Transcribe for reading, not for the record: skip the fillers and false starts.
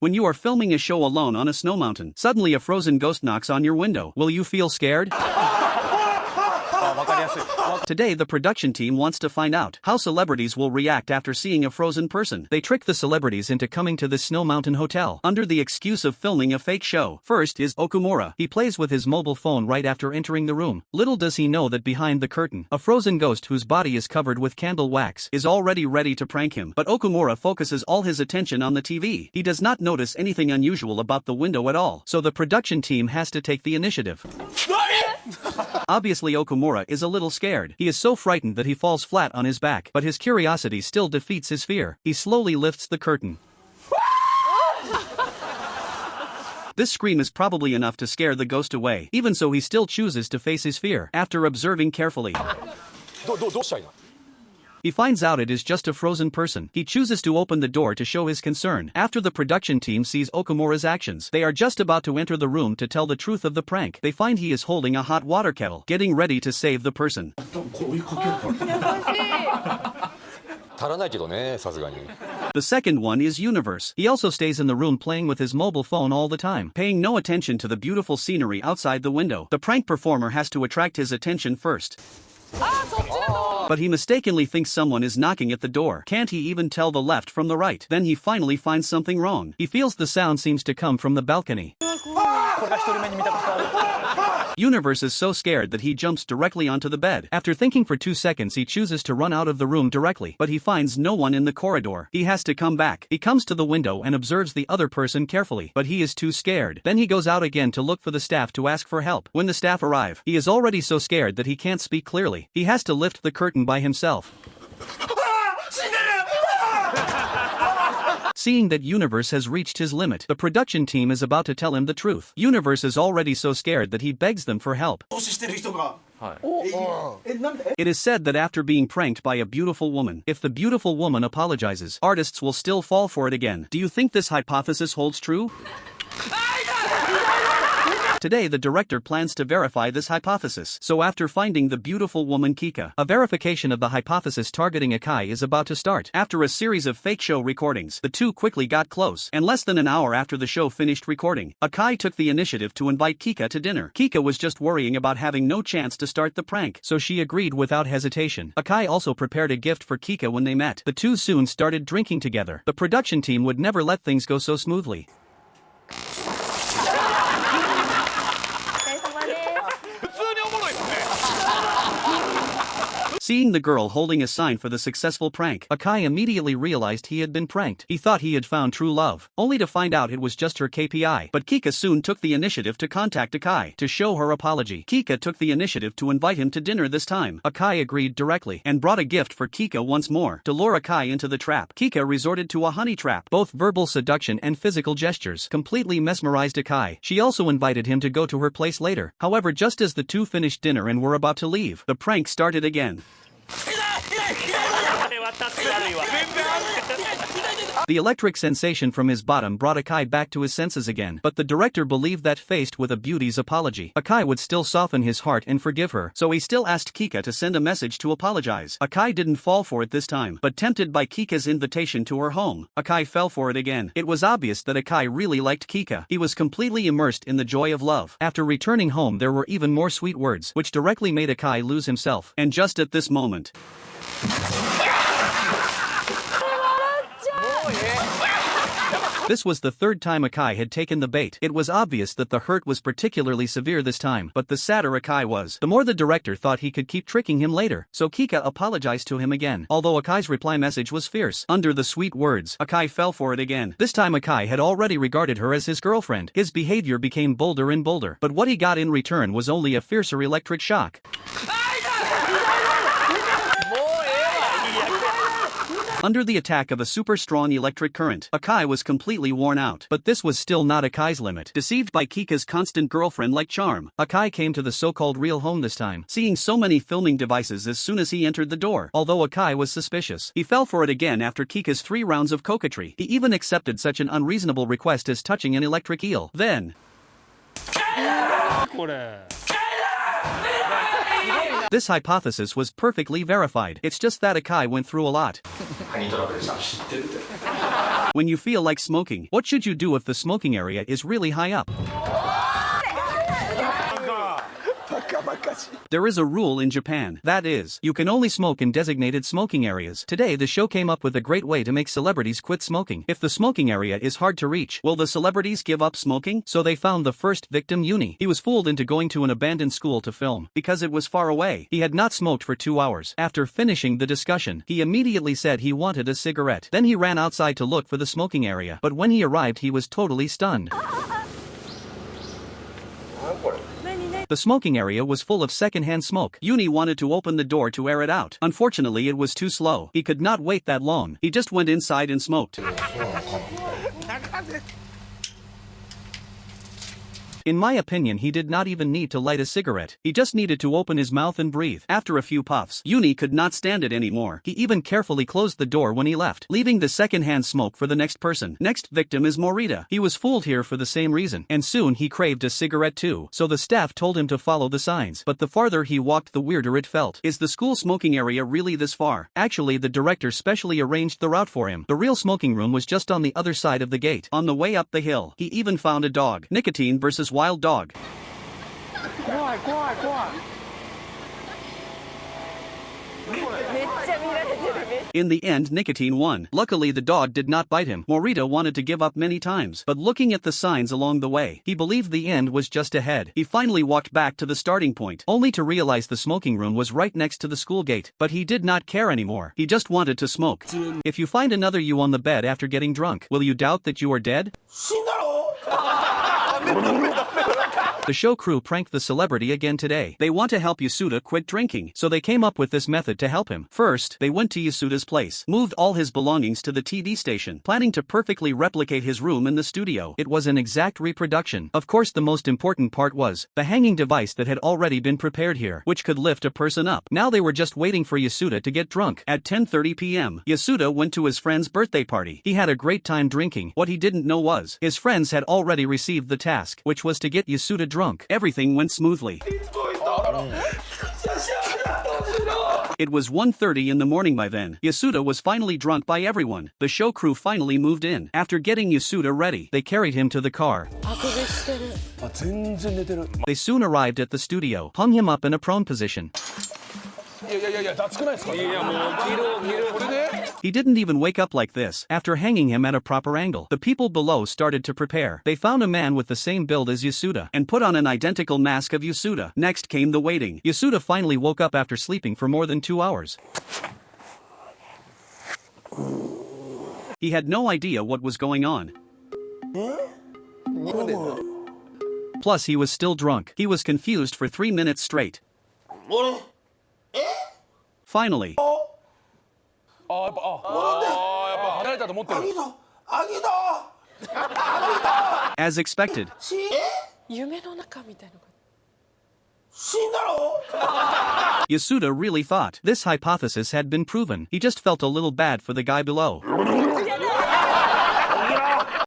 When you are filming a show alone on a snow mountain, suddenly a frozen ghost knocks on your window. Will you feel scared? Today the production team wants to find out how celebrities will react after seeing a frozen person. They trick the celebrities into coming to this snow mountain hotel under the excuse of filming a fake show. First is Okumura. He plays with his mobile phone right after entering the room. Little does he know that behind the curtain, a frozen ghost whose body is covered with candle wax is already ready to prank him. But Okumura focuses all his attention on the TV. He does not notice anything unusual about the window at all, so the production team has to take the initiative. Obviously Okumura is a little scared. He is so frightened that he falls flat on his back, but his curiosity still defeats his fear. He slowly lifts the curtain. This scream is probably enough to scare the ghost away. Even so, he still chooses to face his fear. After observing carefully, he finds out it is just a frozen person. He chooses to open the door to show his concern. After the production team sees Okumura's actions, they are just about to enter the room to tell the truth of the prank. They find he is holding a hot water kettle, getting ready to save the person. The second one is Universe. He also stays in the room playing with his mobile phone all the time, paying no attention to the beautiful scenery outside the window. The prank performer has to attract his attention first, but he mistakenly thinks someone is knocking at the door. Can't he even tell the left from the right? Then he finally finds something wrong. He feels the sound seems to come from the balcony. Universe is so scared that he jumps directly onto the bed. After thinking for 2 seconds, he chooses to run out of the room directly, but he finds no one in the corridor. He has to come back. He comes to the window and observes the other person carefully, but he is too scared. Then he goes out again to look for the staff to ask for help. When the staff arrive, he is already so scared that he can't speak clearly. He has to lift the curtain by himself. Seeing that Universe has reached his limit, the production team is about to tell him the truth. Universe is already so scared that he begs them for help. It is said that after being pranked by a beautiful woman, if the beautiful woman apologizes, artists will still fall for it again. Do you think this hypothesis holds true? Today the director plans to verify this hypothesis. So after finding the beautiful woman Kika, a verification of the hypothesis targeting Akai is about to start. After a series of fake show recordings, the two quickly got close, and less than an hour after the show finished recording, Akai took the initiative to invite Kika to dinner. Kika was just worrying about having no chance to start the prank, so she agreed without hesitation. Akai also prepared a gift for Kika when they met. The two soon started drinking together. The production team would never let things go so smoothly. Seeing the girl holding a sign for the successful prank, Akai immediately realized he had been pranked. He thought he had found true love, only to find out it was just her KPI. But Kika soon took the initiative to contact Akai to show her apology. Kika took the initiative to invite him to dinner this time. Akai agreed directly and brought a gift for Kika once more. To lure Akai into the trap, Kika resorted to a honey trap. Both verbal seduction and physical gestures completely mesmerized Akai. She also invited him to go to her place later. However, just as the two finished dinner and were about to leave, the prank started again. The electric sensation from his bottom brought Akai back to his senses again, but the director believed that faced with a beauty's apology, Akai would still soften his heart and forgive her, so he still asked Kika to send a message to apologize. Akai didn't fall for it this time, but tempted by Kika's invitation to her home, Akai fell for it again. It was obvious that Akai really liked Kika. He was completely immersed in the joy of love. After returning home, there were even more sweet words, which directly made Akai lose himself. And just at this moment, this was the third time Akai had taken the bait. It was obvious that the hurt was particularly severe this time, but the sadder Akai was, the more the director thought he could keep tricking him later. So Kika apologized to him again, although Akai's reply message was fierce. Under the sweet words, Akai fell for it again. This time Akai had already regarded her as his girlfriend. His behavior became bolder and bolder, but what he got in return was only a fiercer electric shock. Under the attack of a super strong electric current, Akai was completely worn out. But this was still not Akai's limit. Deceived by Kika's constant girlfriend-like charm, Akai came to the so-called real home this time, seeing so many filming devices as soon as he entered the door. Although Akai was suspicious, he fell for it again after Kika's 3 rounds of coquetry. He even accepted such an unreasonable request as touching an electric eel. Then this hypothesis was perfectly verified. It's just that Akai went through a lot. When you feel like smoking, what should you do if the smoking area is really high up? There is a rule in Japan. That is, you can only smoke in designated smoking areas. Today the show came up with a great way to make celebrities quit smoking. If the smoking area is hard to reach, will the celebrities give up smoking? So they found the first victim, Uni. He was fooled into going to an abandoned school to film, because it was far away. He had not smoked for 2 hours. After finishing the discussion, he immediately said he wanted a cigarette. Then he ran outside to look for the smoking area, but when he arrived he was totally stunned. The smoking area was full of secondhand smoke. Uni wanted to open the door to air it out. Unfortunately, it was too slow. He could not wait that long. He just went inside and smoked. In my opinion, he did not even need to light a cigarette. He just needed to open his mouth and breathe. After a few puffs, Uni could not stand it anymore. He even carefully closed the door when he left, leaving the secondhand smoke for the next person. Next victim is Morita. He was fooled here for the same reason, and soon he craved a cigarette too. So the staff told him to follow the signs, but the farther he walked the weirder it felt. Is the school smoking area really this far? Actually, the director specially arranged the route for him. The real smoking room was just on the other side of the gate. On the way up the hill, he even found a dog. Nicotine versus wild dog. In the end, Nicotine won. Luckily, the dog did not bite him. Morita wanted to give up many times, but looking at the signs along the way, he believed the end was just ahead. He finally walked back to the starting point, only to realize the smoking room was right next to the school gate. But he did not care anymore. He just wanted to smoke. If you find another you on the bed after getting drunk, will you doubt that you are dead? The show crew pranked the celebrity again today. They want to help Yasuda quit drinking, so they came up with this method to help him. First, they went to Yasuda's place, moved all his belongings to the TV station, planning to perfectly replicate his room in the studio. It was an exact reproduction. Of course, the most important part was the hanging device that had already been prepared here, which could lift a person up. Now they were just waiting for Yasuda to get drunk. At 10:30 p.m., Yasuda went to his friend's birthday party. He had a great time drinking. What he didn't know was, his friends had already received the task, which was to get Yasuda drunk. Everything went smoothly. It was 1:30 in the morning by then. Yasuda was finally drunk by everyone. The show crew finally moved in. After getting Yasuda ready, they carried him to the car. They soon arrived at the studio, hung him up in a prone position. He didn't even wake up like this. After hanging him at a proper angle, the people below started to prepare. They found a man with the same build as Yasuda and put on an identical mask of Yasuda. Next came the waiting. Yasuda finally woke up after sleeping for more than 2 hours. He had no idea what was going on. Plus, he was still drunk. He was confused for 3 minutes straight. Finally, as expected, Yasuda really thought this hypothesis had been proven. He just felt a little bad for the guy below.